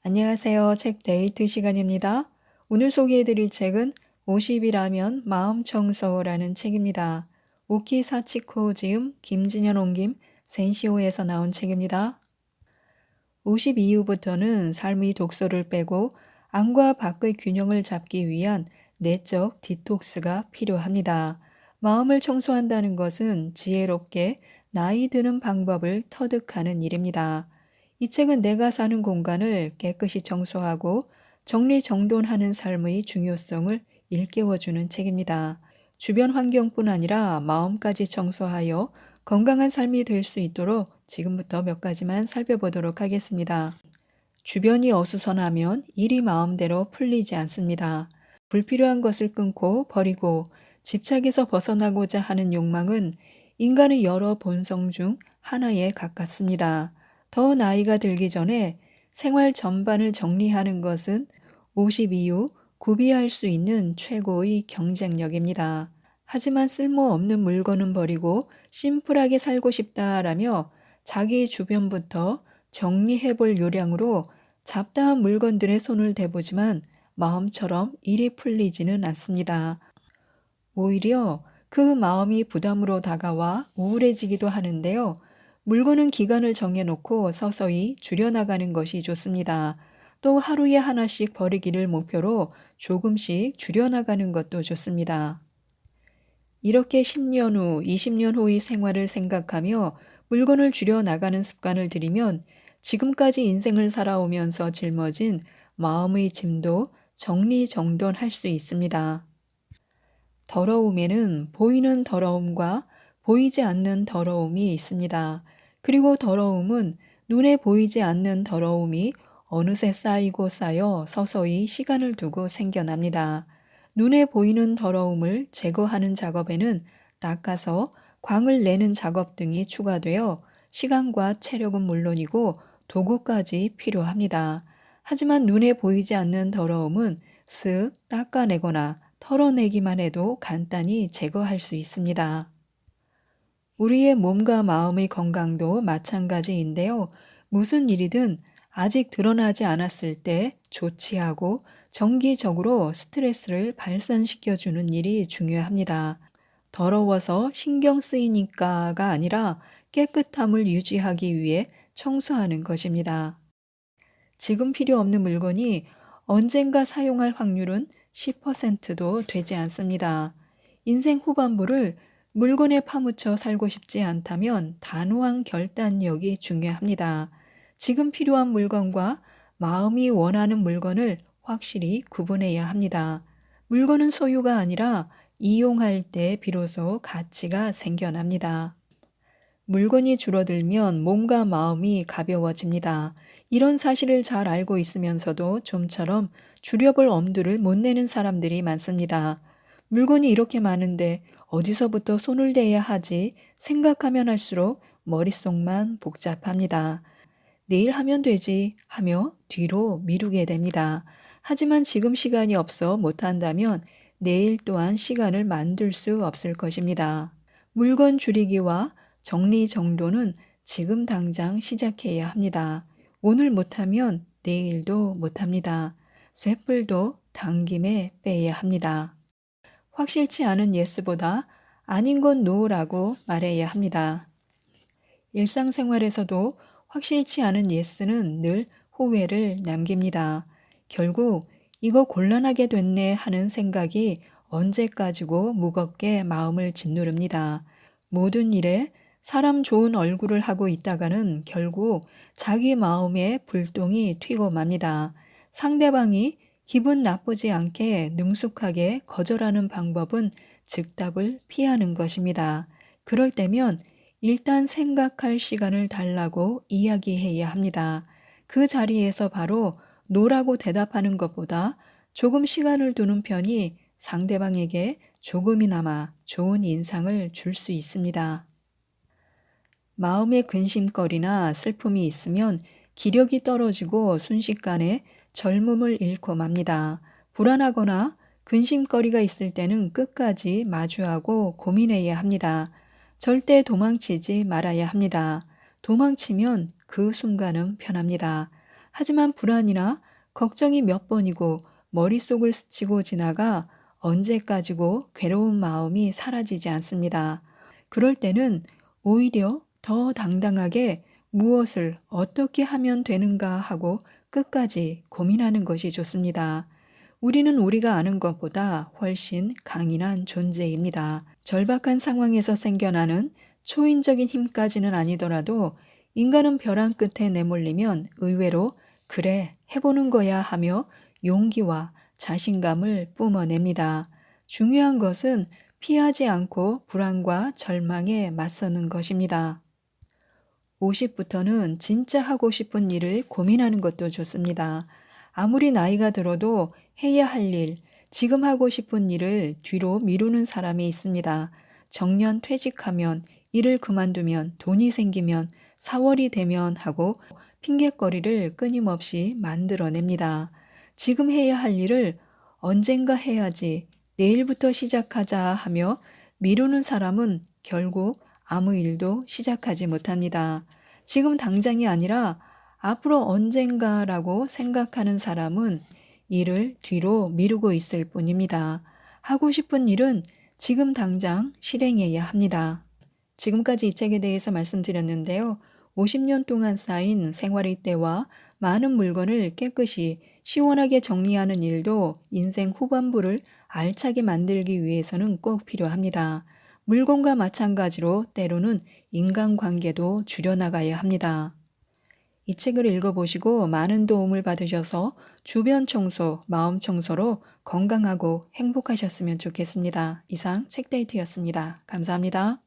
안녕하세요. 책 데이트 시간입니다. 오늘 소개해드릴 책은 50이라면 마음 청소라는 책입니다. 오키 사치코 지음, 김진현 옮김, 센시오에서 나온 책입니다. 50 이후부터는 삶의 독소를 빼고 안과 밖의 균형을 잡기 위한 내적 디톡스가 필요합니다. 마음을 청소한다는 것은 지혜롭게 나이 드는 방법을 터득하는 일입니다. 이 책은 내가 사는 공간을 깨끗이 청소하고 정리정돈하는 삶의 중요성을 일깨워주는 책입니다. 주변 환경뿐 아니라 마음까지 청소하여 건강한 삶이 될 수 있도록 지금부터 몇 가지만 살펴보도록 하겠습니다. 주변이 어수선하면 일이 마음대로 풀리지 않습니다. 불필요한 것을 끊고 버리고 집착에서 벗어나고자 하는 욕망은 인간의 여러 본성 중 하나에 가깝습니다. 더 나이가 들기 전에 생활 전반을 정리하는 것은 50 이후 구비할 수 있는 최고의 경쟁력입니다. 하지만 쓸모없는 물건은 버리고 심플하게 살고 싶다라며 자기 주변부터 정리해 볼 요량으로 잡다한 물건들에 손을 대보지만 마음처럼 일이 풀리지는 않습니다. 오히려 그 마음이 부담으로 다가와 우울해지기도 하는데요. 물건은 기간을 정해놓고 서서히 줄여나가는 것이 좋습니다. 또 하루에 하나씩 버리기를 목표로 조금씩 줄여나가는 것도 좋습니다. 이렇게 10년 후, 20년 후의 생활을 생각하며 물건을 줄여나가는 습관을 들이면 지금까지 인생을 살아오면서 짊어진 마음의 짐도 정리정돈할 수 있습니다. 더러움에는 보이는 더러움과 보이지 않는 더러움이 있습니다. 그리고 더러움은 눈에 보이지 않는 더러움이 어느새 쌓이고 쌓여 서서히 시간을 두고 생겨납니다. 눈에 보이는 더러움을 제거하는 작업에는 닦아서 광을 내는 작업 등이 추가되어 시간과 체력은 물론이고 도구까지 필요합니다. 하지만 눈에 보이지 않는 더러움은 쓱 닦아내거나 털어내기만 해도 간단히 제거할 수 있습니다. 우리의 몸과 마음의 건강도 마찬가지인데요. 무슨 일이든 아직 드러나지 않았을 때 조치하고 정기적으로 스트레스를 발산시켜주는 일이 중요합니다. 더러워서 신경 쓰이니까가 아니라 깨끗함을 유지하기 위해 청소하는 것입니다. 지금 필요 없는 물건이 언젠가 사용할 확률은 10%도 되지 않습니다. 인생 후반부를 물건에 파묻혀 살고 싶지 않다면 단호한 결단력이 중요합니다. 지금 필요한 물건과 마음이 원하는 물건을 확실히 구분해야 합니다. 물건은 소유가 아니라 이용할 때 비로소 가치가 생겨납니다. 물건이 줄어들면 몸과 마음이 가벼워집니다. 이런 사실을 잘 알고 있으면서도 좀처럼 줄여볼 엄두를 못 내는 사람들이 많습니다. 물건이 이렇게 많은데 어디서부터 손을 대야 하지 생각하면 할수록 머릿속만 복잡합니다. 내일 하면 되지 하며 뒤로 미루게 됩니다. 하지만 지금 시간이 없어 못한다면 내일 또한 시간을 만들 수 없을 것입니다. 물건 줄이기와 정리정돈은 지금 당장 시작해야 합니다. 오늘 못하면 내일도 못합니다. 쇳불도 당김에 빼야 합니다. 확실치 않은 예스보다 아닌 건 노라고 말해야 합니다. 일상생활에서도 확실치 않은 예스는 늘 후회를 남깁니다. 결국 이거 곤란하게 됐네 하는 생각이 언제까지고 무겁게 마음을 짓누릅니다. 모든 일에 사람 좋은 얼굴을 하고 있다가는 결국 자기 마음에 불똥이 튀고 맙니다. 상대방이 기분 나쁘지 않게 능숙하게 거절하는 방법은 즉답을 피하는 것입니다. 그럴 때면 일단 생각할 시간을 달라고 이야기해야 합니다. 그 자리에서 바로 노라고 대답하는 것보다 조금 시간을 두는 편이 상대방에게 조금이나마 좋은 인상을 줄 수 있습니다. 마음에 근심거리나 슬픔이 있으면 기력이 떨어지고 순식간에 젊음을 잃고 맙니다. 불안하거나 근심거리가 있을 때는 끝까지 마주하고 고민해야 합니다. 절대 도망치지 말아야 합니다. 도망치면 그 순간은 편합니다. 하지만 불안이나 걱정이 몇 번이고 머릿속을 스치고 지나가 언제까지고 괴로운 마음이 사라지지 않습니다. 그럴 때는 오히려 더 당당하게 무엇을 어떻게 하면 되는가 하고 끝까지 고민하는 것이 좋습니다. 우리는 우리가 아는 것보다 훨씬 강인한 존재입니다. 절박한 상황에서 생겨나는 초인적인 힘까지는 아니더라도 인간은 벼랑 끝에 내몰리면 의외로 그래, 해보는 거야 하며 용기와 자신감을 뿜어냅니다. 중요한 것은 피하지 않고 불안과 절망에 맞서는 것입니다. 50부터는 진짜 하고 싶은 일을 고민하는 것도 좋습니다. 아무리 나이가 들어도 해야 할 일, 지금 하고 싶은 일을 뒤로 미루는 사람이 있습니다. 정년 퇴직하면, 일을 그만두면, 돈이 생기면, 4월이 되면 하고 핑곗거리를 끊임없이 만들어냅니다. 지금 해야 할 일을 언젠가 해야지, 내일부터 시작하자 하며 미루는 사람은 결국 아무 일도 시작하지 못합니다. 지금 당장이 아니라 앞으로 언젠가라고 생각하는 사람은 일을 뒤로 미루고 있을 뿐입니다. 하고 싶은 일은 지금 당장 실행해야 합니다. 지금까지 이 책에 대해서 말씀드렸는데요. 50년 동안 쌓인 생활의 때와 많은 물건을 깨끗이 시원하게 정리하는 일도 인생 후반부를 알차게 만들기 위해서는 꼭 필요합니다. 물건과 마찬가지로 때로는 인간관계도 줄여나가야 합니다. 이 책을 읽어보시고 많은 도움을 받으셔서 주변 청소, 마음 청소로 건강하고 행복하셨으면 좋겠습니다. 이상 책데이트였습니다. 감사합니다.